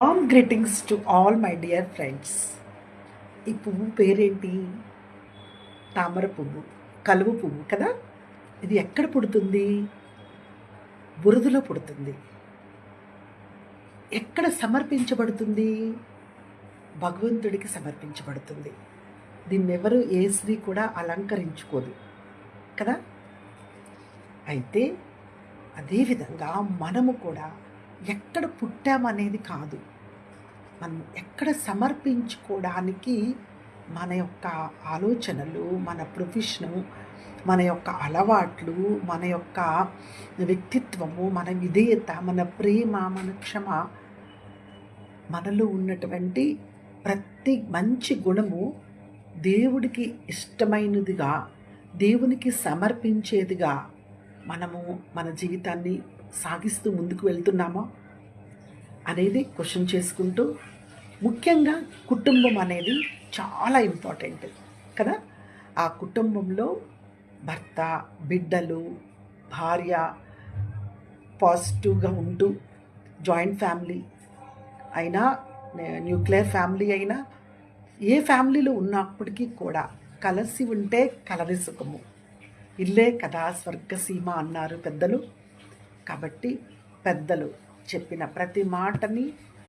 Warm greetings to all my dear friends. ఈ పువ్వు పేరేంటి? తామర పువ్వు, కలువ పువ్వు కదా. ఇది ఎక్కడ పుడుతుంది? బురదలో పుడుతుంది. ఎక్కడ సమర్పించబడుతుంది? భగవంతుడికి సమర్పించబడుతుంది. దీన్నెవరు ఏ స్త్రీ కూడా అలంకరించుకోదు కదా. అయితే అదేవిధంగా మనము కూడా ఎక్కడ పుట్టామనేది కాదు, మనం ఎక్కడ సమర్పించుకోవడానికి మన యొక్క ఆలోచనలు, మన ప్రొఫెషను, మన యొక్క అలవాట్లు, మన యొక్క వ్యక్తిత్వము, మన విధేయత, మన ప్రేమ, మన క్షమ, మనలో ఉన్నటువంటి ప్రతి మంచి గుణము దేవుడికి ఇష్టమైనదిగా, దేవునికి సమర్పించేదిగా మనము మన జీవితాన్ని సాగిస్తూ ముందుకు వెళ్తున్నామా అనేది క్వశ్చన్ చేసుకుంటూ, ముఖ్యంగా కుటుంబం అనేది చాలా ఇంపార్టెంట్ కదా. ఆ కుటుంబంలో భర్త, బిడ్డలు, భార్య పాజిటివ్గా ఉంటూ, జాయింట్ ఫ్యామిలీ అయినా, న్యూక్లియర్ ఫ్యామిలీ అయినా, ఏ ఫ్యామిలీలో ఉన్నప్పటికీ కూడా కలిసి ఉంటే కలరి సుఖము, ఇల్లే కదా స్వర్గసీమ అన్నారు పెద్దలు. కాబట్టి పెద్దలు చెప్పిన ప్రతి మాటని